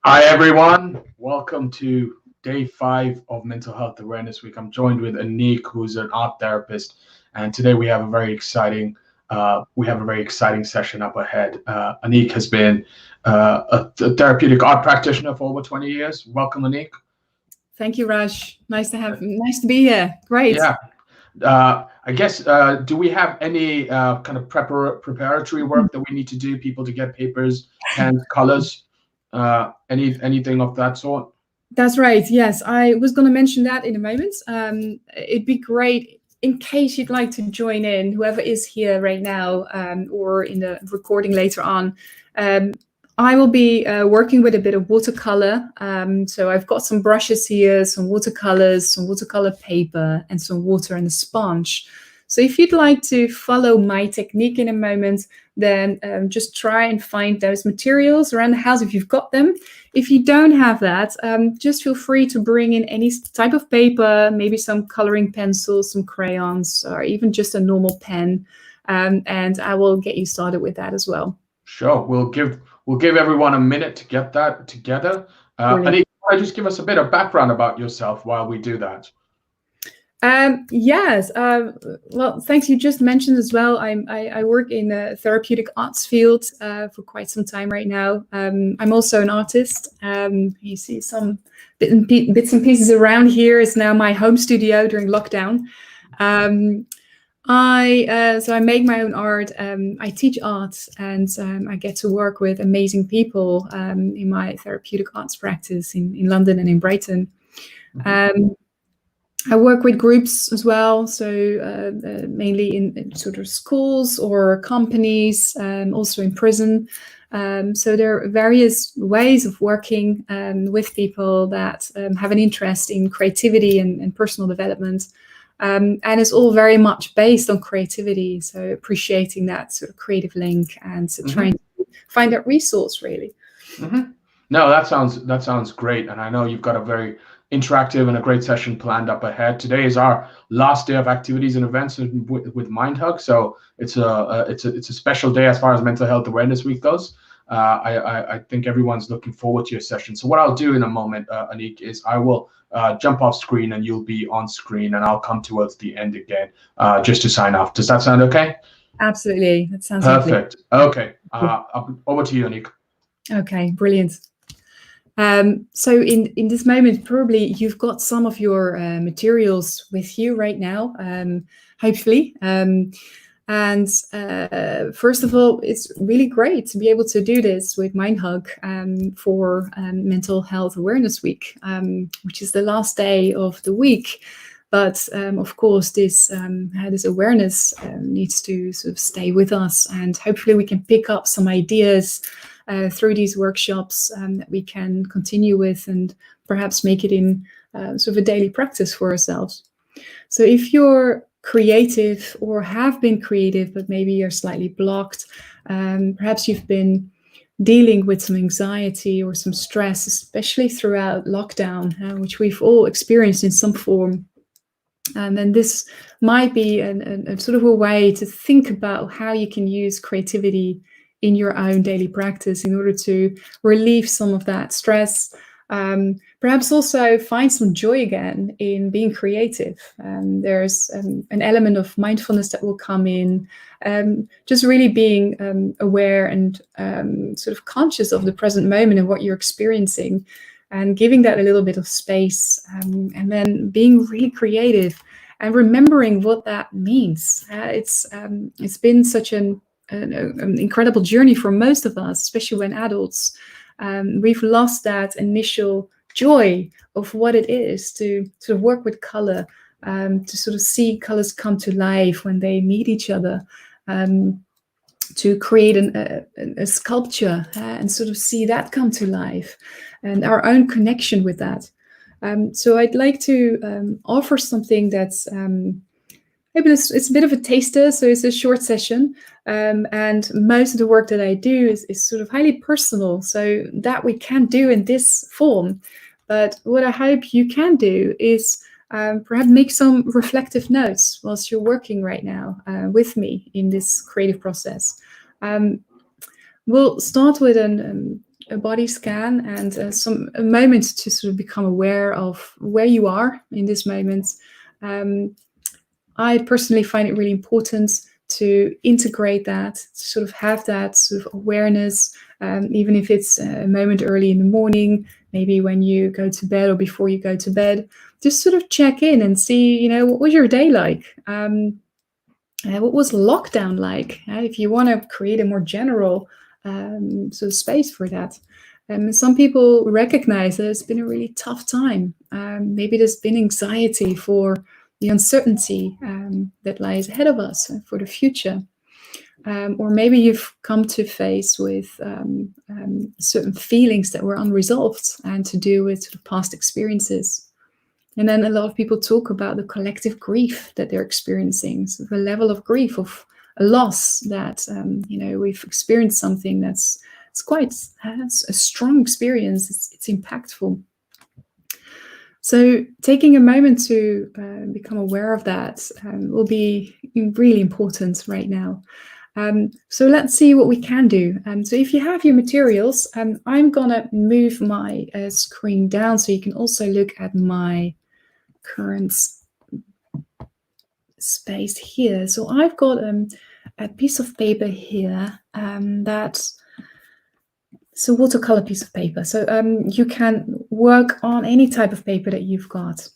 Hi, everyone. Welcome to day 5 of Mental Health Awareness Week. I'm joined with Anneik, who's an art therapist, and today we have a very exciting session up ahead. Anneik has been a therapeutic art practitioner for over 20 years. Welcome, Anneik. Thank you, Raj. Nice to be here. Great. Yeah. I guess, do we have any kind of preparatory work that we need to do, people to get papers, pens, colors? Anything of that sort? That's right. Yes, I was going to mention that in a moment. It'd be great in case you'd like to join in, whoever is here right now or in the recording later on. I will be working with a bit of watercolor. So I've got some brushes here, some watercolors, some watercolor paper, and some water and a sponge. So if you'd like to follow my technique in a moment, then just try and find those materials around the house if you've got them. If you don't have that, just feel free to bring in any type of paper, maybe some coloring pencils, some crayons, or even just a normal pen. And I will get you started with that as well. Sure. We'll give everyone a minute to get that together. Anneik, can you just give us a bit of background about yourself while we do that? Yes. Well, thanks. You just mentioned as well, I work in the therapeutic arts field for quite some time right now. I'm also an artist. You see some bits and pieces around here. It's now my home studio during lockdown. So I make my own art. I teach art, and I get to work with amazing people in my therapeutic arts practice in London and in Brighton. Mm-hmm. I work with groups as well, so mainly in sort of schools or companies, also in prison. So there are various ways of working with people that have an interest in creativity and personal development. And it's all very much based on creativity, so appreciating that sort of creative link and trying to find that resource, really. Mm-hmm. No, that sounds great, and I know you've got a very interactive and a great session planned up ahead. Today is our last day of activities and events with MindHug, so it's a special day as far as Mental Health Awareness Week goes. I think everyone's looking forward to your session. So what I'll do in a moment, Anneik, is I will jump off screen and you'll be on screen, and I'll come towards the end again just to sign off. Does that sound okay? Absolutely. That sounds perfect. Okay. Over to you, Anneik. Okay, brilliant. So in this moment, probably you've got some of your materials with you right now, hopefully. And first of all, it's really great to be able to do this with MindHug for Mental Health Awareness Week, which is the last day of the week. But of course, this awareness needs to sort of stay with us, and hopefully we can pick up some ideas through these workshops that we can continue with and perhaps make it in sort of a daily practice for ourselves. So if you're creative or have been creative, but maybe you're slightly blocked, perhaps you've been dealing with some anxiety or some stress, especially throughout lockdown, which we've all experienced in some form. And then this might be a sort of a way to think about how you can use creativity in your own daily practice in order to relieve some of that stress. Perhaps also find some joy again in being creative. There's an element of mindfulness that will come in, just really being aware and sort of conscious of the present moment and what you're experiencing, and giving that a little bit of space, and then being really creative and remembering what that means. It's been such an incredible journey for most of us, especially when adults. We've lost that initial joy of what it is to sort of work with color, to sort of see colors come to life when they meet each other, to create a sculpture and sort of see that come to life, and our own connection with that. So I'd like to offer something that's maybe it's a bit of a taster, so it's a short session, and most of the work that I do is sort of highly personal, so that we can't do in this form. But what I hope you can do is perhaps make some reflective notes whilst you're working right now with me in this creative process. We'll start with a body scan and some moments to sort of become aware of where you are in this moment. I personally find it really important to integrate that, to sort of have that sort of awareness, even if it's a moment early in the morning, maybe when you go to bed or before you go to bed, just sort of check in and see, what was your day like? What was lockdown like? If you want to create a more general sort of space for that. Some people recognize that it's been a really tough time. Maybe there's been anxiety for the uncertainty that lies ahead of us for the future. Or maybe you've come to face with certain feelings that were unresolved and to do with sort of past experiences. And then a lot of people talk about the collective grief that they're experiencing, so the level of grief of a loss that, we've experienced something it's quite a strong experience. It's impactful. So taking a moment to become aware of that will be really important right now. So let's see what we can do. So if you have your materials, I'm going to move my screen down so you can also look at my current space here. So I've got a piece of paper here that's a watercolor piece of paper. So you can work on any type of paper that you've got.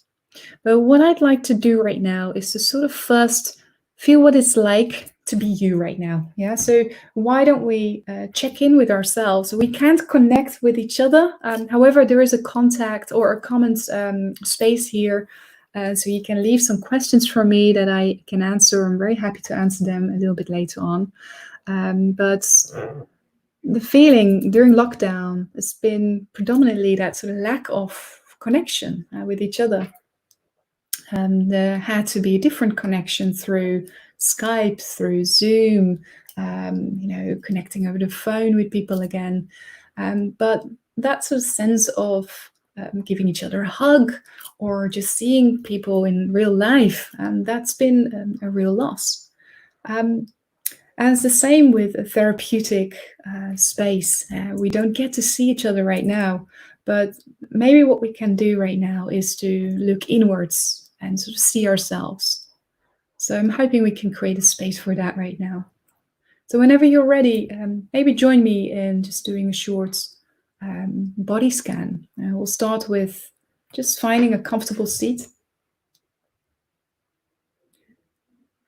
But what I'd like to do right now is to sort of first feel what it's like to be you right now. Yeah. So why don't we check in with ourselves? We can't connect with each other. However, there is a contact or a comment space here. So you can leave some questions for me that I can answer. I'm very happy to answer them a little bit later on. But the feeling during lockdown has been predominantly that sort of lack of connection with each other. There had to be a different connection through Skype, through Zoom, connecting over the phone with people again. But that sort of sense of giving each other a hug or just seeing people in real life, that's been a real loss. And it's the same with a therapeutic space. We don't get to see each other right now, but maybe what we can do right now is to look inwards and sort of see ourselves. So I'm hoping we can create a space for that right now. So whenever you're ready, maybe join me in just doing a short body scan. We'll start with just finding a comfortable seat.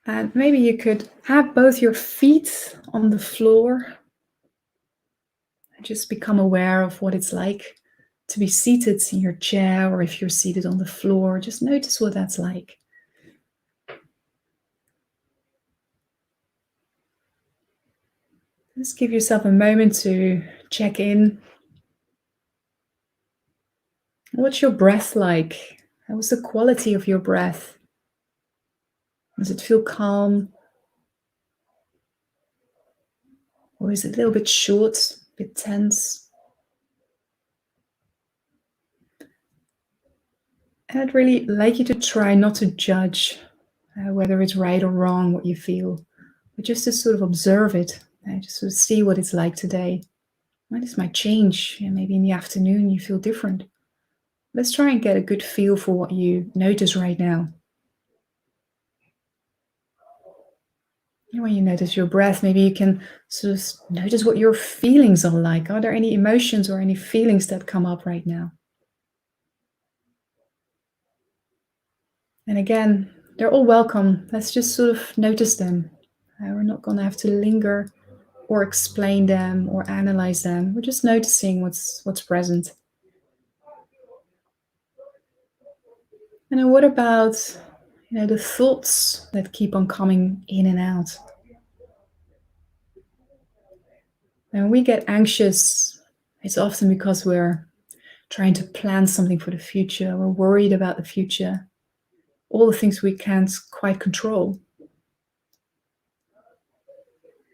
And maybe you could have both your feet on the floor. And just become aware of what it's like to be seated in your chair, or if you're seated on the floor, just notice what that's like. Just give yourself a moment to check in. What's your breath like? What's the quality of your breath? Does it feel calm? Or is it a little bit short, a bit tense? And I'd really like you to try not to judge whether it's right or wrong what you feel, but just to sort of observe it, just sort of see what it's like today. This might change. Maybe in the afternoon you feel different. Let's try and get a good feel for what you notice right now. And when you notice your breath, maybe you can sort of notice what your feelings are like. Are there any emotions or any feelings that come up right now? And again, they're all welcome. Let's just sort of notice them. We're not going to have to linger or explain them or analyze them. We're just noticing what's present. And then what about, the thoughts that keep on coming in and out? And when we get anxious, it's often because we're trying to plan something for the future. We're worried about the future. All the things we can't quite control.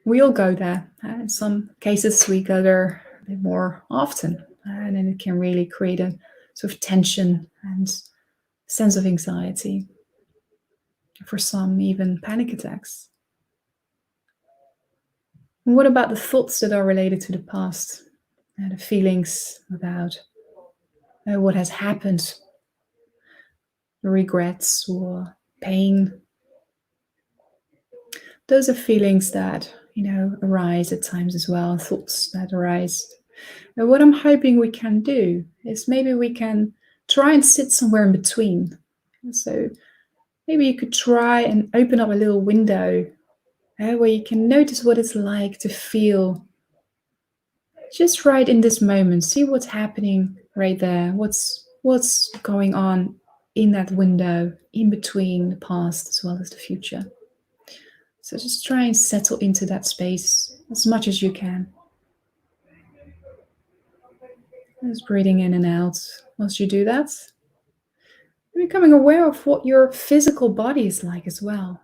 We all go there. In some cases, we go there a bit more often. And then it can really create a sort of tension and sense of anxiety. For some, even panic attacks. And what about the thoughts that are related to the past? the feelings about what has happened, the regrets or pain. Those are feelings that, arise at times as well, thoughts that arise. And what I'm hoping we can do is maybe we can try and sit somewhere in between. So maybe you could try and open up a little window where you can notice what it's like to feel just right in this moment. See what's happening right there. What's going on in that window in between the past as well as the future. So just try and settle into that space as much as you can. Just breathing in and out. Once you do that, becoming aware of what your physical body is like as well.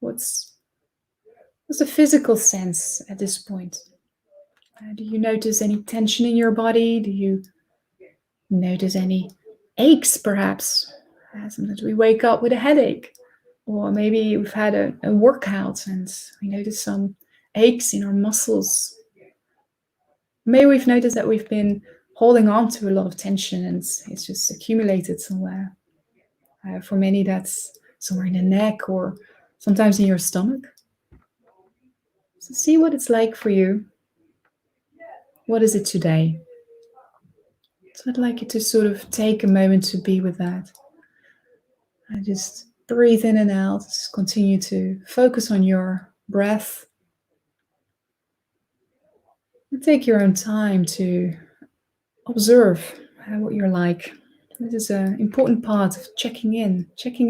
What's the physical sense at this point? Do you notice any tension in your body? Do you notice any aches, perhaps? Sometimes we wake up with a headache. Or maybe we've had a workout and we notice some aches in our muscles. Maybe we've noticed that we've been holding on to a lot of tension and it's just accumulated somewhere. For many, that's somewhere in the neck or sometimes in your stomach. So see what it's like for you. What is it today? So I'd like you to sort of take a moment to be with that. And just breathe in and out. Just continue to focus on your breath. And take your own time to observe what you're like. This is an important part of checking in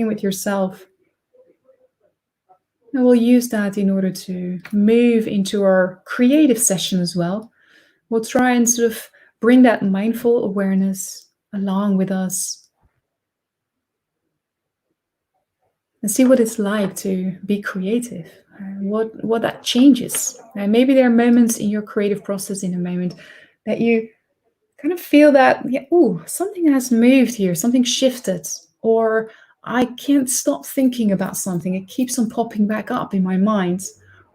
with yourself. And we'll use that in order to move into our creative session as well. We'll try and sort of bring that mindful awareness along with us and see what it's like to be creative, what that changes. And maybe there are moments in your creative process in a moment that you kind of feel that, something has moved here, something shifted, or I can't stop thinking about something. It keeps on popping back up in my mind.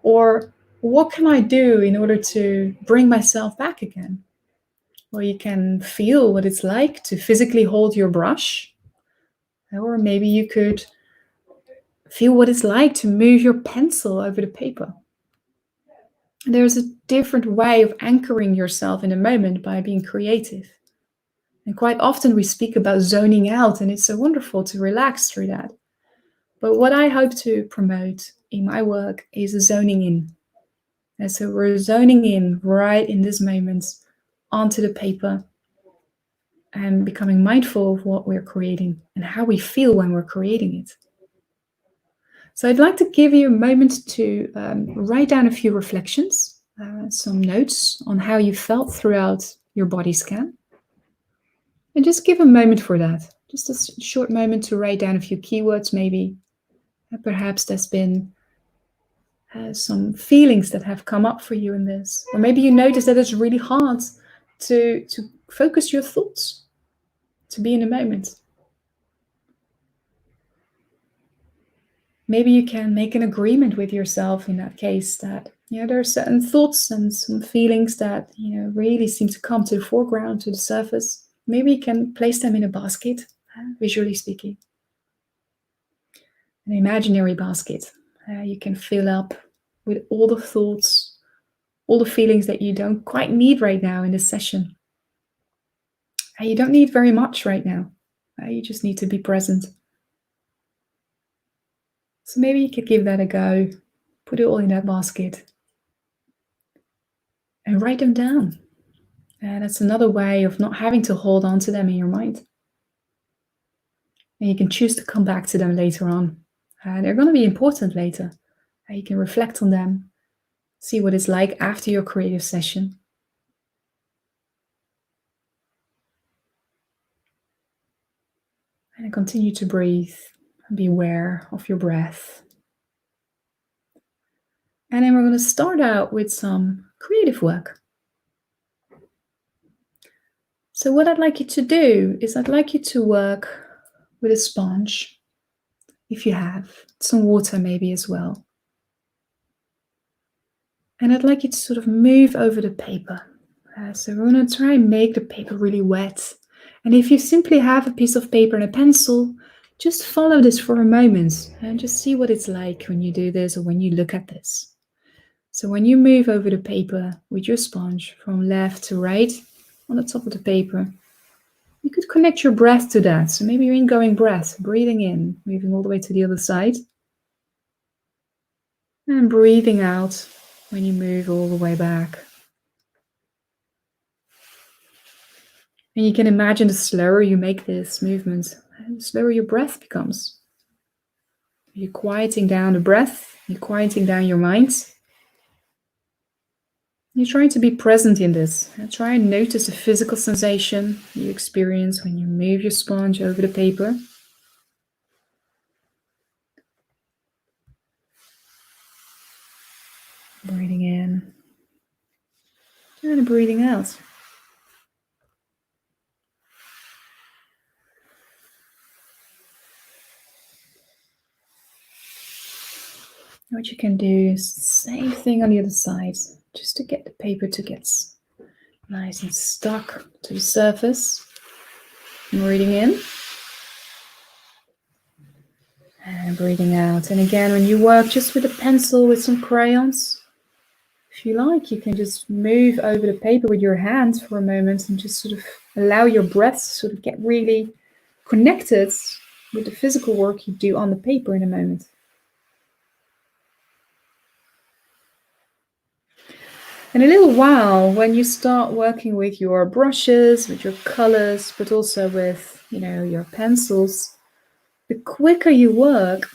Or what can I do in order to bring myself back again? Or you can feel what it's like to physically hold your brush. Or maybe you could feel what it's like to move your pencil over the paper. There's a different way of anchoring yourself in a moment by being creative. And quite often we speak about zoning out, and it's so wonderful to relax through that. But what I hope to promote in my work is a zoning in. And so we're zoning in right in this moment onto the paper and becoming mindful of what we're creating and how we feel when we're creating it. So I'd like to give you a moment to write down a few reflections, some notes on how you felt throughout your body scan. And just give a moment for that. Just a short moment to write down a few keywords maybe. Perhaps there's been some feelings that have come up for you in this. Or maybe you notice that it's really hard to focus your thoughts, to be in a moment. Maybe you can make an agreement with yourself in that case that there are certain thoughts and some feelings that really seem to come to the foreground, to the surface. Maybe you can place them in a basket, visually speaking. An imaginary basket you can fill up with all the thoughts, all the feelings that you don't quite need right now in this session. You don't need very much right now. You just need to be present. So maybe you could give that a go, put it all in that basket, and write them down. And that's another way of not having to hold on to them in your mind. And you can choose to come back to them later on. They're going to be important later. You can reflect on them, see what it's like after your creative session. And continue to breathe and be aware of your breath. And then we're going to start out with some creative work. So what I'd like you to do is I'd like you to work with a sponge, if you have, some water maybe as well. And I'd like you to sort of move over the paper. So we're going to try and make the paper really wet. And if you simply have a piece of paper and a pencil, just follow this for a moment and just see what it's like when you do this or when you look at this. So when you move over the paper with your sponge from left to right on the top of the paper, you could connect your breath to that. So maybe your ingoing breath, breathing in, moving all the way to the other side. And breathing out when you move all the way back. And you can imagine the slower you make this movement, the slower your breath becomes. You're quieting down the breath, you're quieting down your mind. You're trying to be present in this. And try and notice the physical sensation you experience when you move your sponge over the paper. Breathing in and breathing out. What you can do is the same thing on the other side, just to get the paper to get nice and stuck to the surface. Breathing in and breathing out. And again, when you work just with a pencil, with some crayons, if you like, you can just move over the paper with your hands for a moment and just sort of allow your breath to sort of get really connected with the physical work you do on the paper in a moment. In a little while, when you start working with your brushes, with your colors, but also with, your pencils, the quicker you work,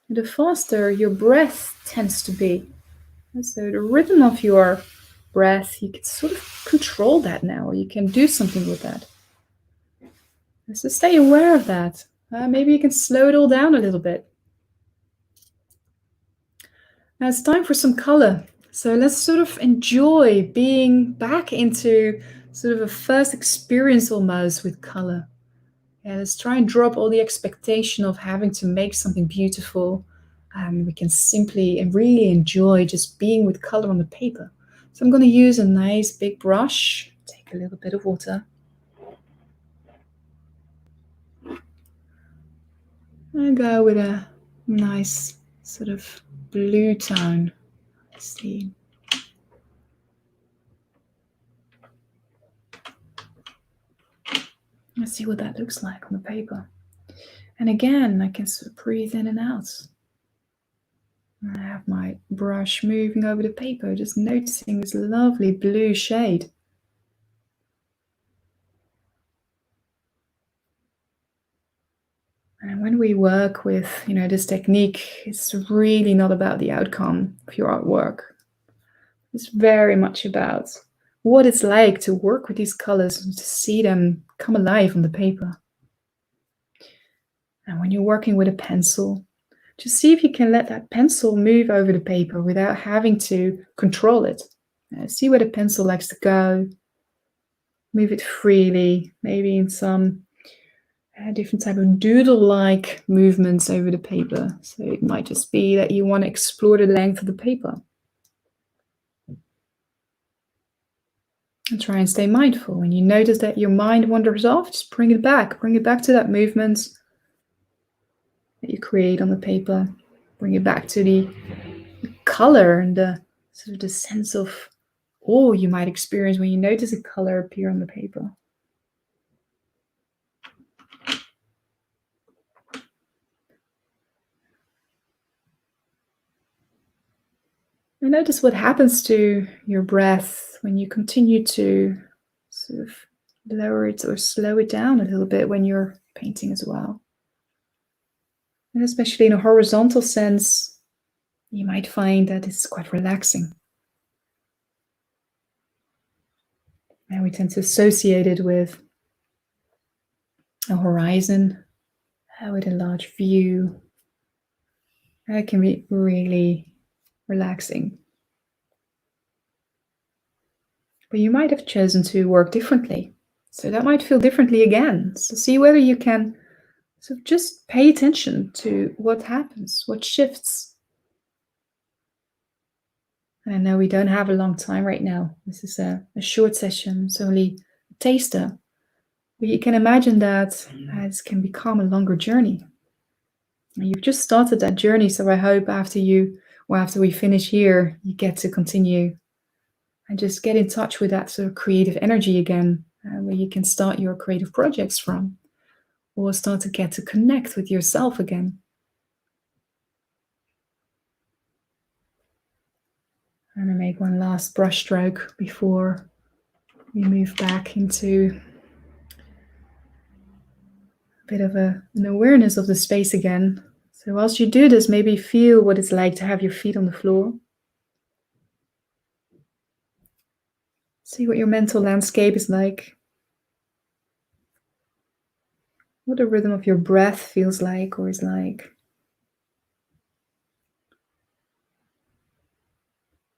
the faster your breath tends to be. And so the rhythm of your breath, you can sort of control that now, or you can do something with that. So stay aware of that. Maybe you can slow it all down a little bit. Now it's time for some color. So let's sort of enjoy being back into sort of a first experience almost with color. Yeah, let's try and drop all the expectation of having to make something beautiful. We can simply and really enjoy just being with color on the paper. So I'm going to use a nice big brush, take a little bit of water. And go with a nice sort of blue tone. Let's see. Let's see what that looks like on the paper. And again, I can sort of breathe in and out. I have my brush moving over the paper, just noticing this lovely blue shade. And when we work with, this technique, it's really not about the outcome of your artwork. It's very much about what it's like to work with these colors and to see them come alive on the paper. And when you're working with a pencil, just see if you can let that pencil move over the paper without having to control it. See where the pencil likes to go. Move it freely, maybe in some different type of doodle-like movements over the paper. So it might just be that you want to explore the length of the paper. And try and stay mindful. When you notice that your mind wanders off, just bring it back. Bring it back to that movement that you create on the paper. Bring it back to the color and the sort of the sense of awe you might experience when you notice a color appear on the paper. And notice what happens to your breath when you continue to sort of lower it or slow it down a little bit when you're painting as well. And especially in a horizontal sense, you might find that it's quite relaxing. And we tend to associate it with a horizon, with a large view. It can be really relaxing. But you might have chosen to work differently. So that might feel differently again. So see whether you can sort of just pay attention to what happens, what shifts. And I know we don't have a long time right now. This is a short session. It's only a taster. But you can imagine that this can become a longer journey. And you've just started that journey, so I hope after we finish here, you get to continue and just get in touch with that sort of creative energy again, where you can start your creative projects from, or start to get to connect with yourself again. I'm going to make one last brush stroke before we move back into a bit of an awareness of the space again. So whilst you do this, maybe feel what it's like to have your feet on the floor. See what your mental landscape is like. What the rhythm of your breath feels like or is like.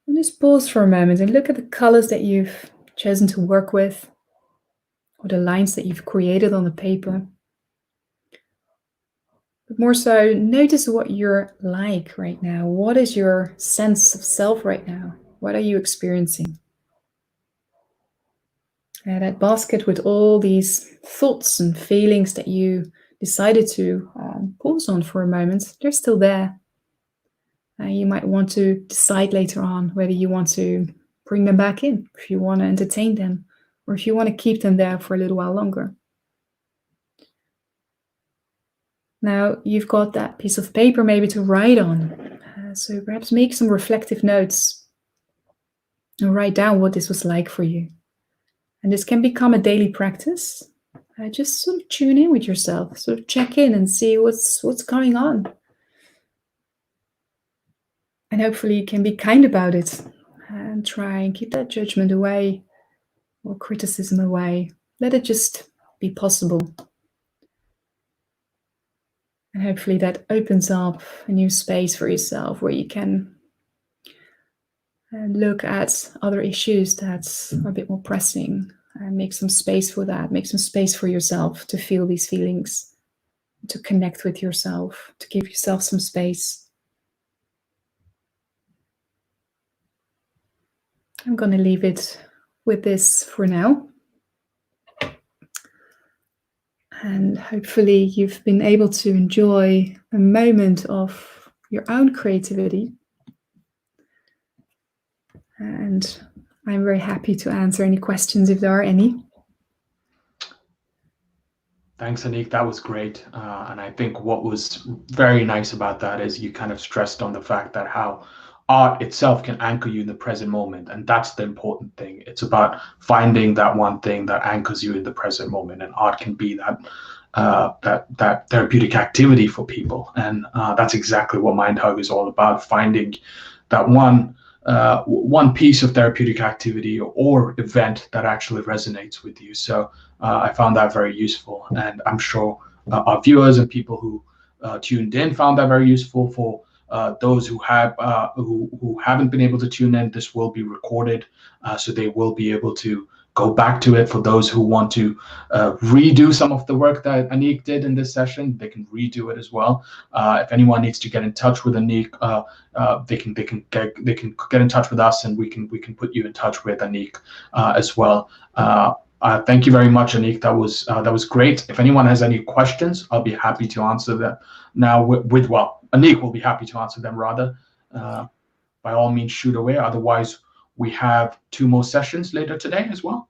And just pause for a moment and look at the colors that you've chosen to work with, or the lines that you've created on the paper. But more so, notice what you're like right now. What is your sense of self right now? What are you experiencing? And that basket with all these thoughts and feelings that you decided to pause on for a moment, they're still there. You might want to decide later on whether you want to bring them back in, if you want to entertain them, or if you want to keep them there for a little while longer. Now you've got that piece of paper maybe to write on. So perhaps make some reflective notes and write down what this was like for you. And this can become a daily practice. Just sort of tune in with yourself, sort of check in and see what's going on. And hopefully you can be kind about it and try and keep that judgment away or criticism away. Let it just be possible. And hopefully that opens up a new space for yourself where you can look at other issues that are a bit more pressing and make some space for that. Make some space for yourself to feel these feelings, to connect with yourself, to give yourself some space. I'm going to leave it with this for now. And hopefully you've been able to enjoy a moment of your own creativity. And I'm very happy to answer any questions if there are any. Thanks, Anneik. That was great. And I think what was very nice about that is you kind of stressed on the fact that how art itself can anchor you in the present moment. And that's the important thing. It's about finding that one thing that anchors you in the present moment. And art can be that therapeutic activity for people. And that's exactly what MindHug is all about, finding that one piece of therapeutic activity or event that actually resonates with you. So I found that very useful. And I'm sure our viewers and people who tuned in found that very useful. For those who haven't been able to tune in, this will be recorded, so they will be able to go back to it. For those who want to redo some of the work that Anneik did in this session, they can redo it as well. If anyone needs to get in touch with Anneik, they can get in touch with us, and we can put you in touch with Anneik as well. Thank you very much, Anneik. That was great. If anyone has any questions, I'll be happy to answer them now. Anneik will be happy to answer them rather. By all means, shoot away. Otherwise, we have 2 more sessions later today as well.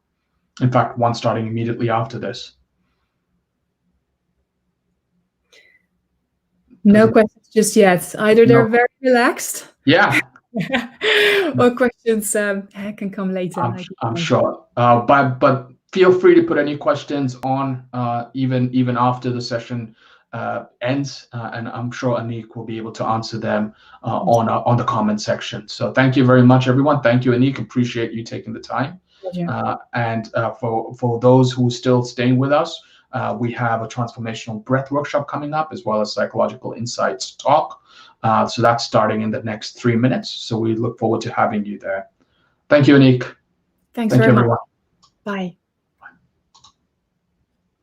In fact, one starting immediately after this. No questions just yet. Either they're very relaxed. Yeah. Or questions can come later. I'm sure. But feel free to put any questions on even after the session ends, and I'm sure Anneik will be able to answer them on the comment section. So thank you very much, everyone. Thank you, Anneik. Appreciate you taking the time. And for those who are still staying with us, we have a transformational breath workshop coming up, as well as psychological insights talk. So that's starting in the next 3 minutes. So we look forward to having you there. Thank you, Anneik. Thanks very much. Bye.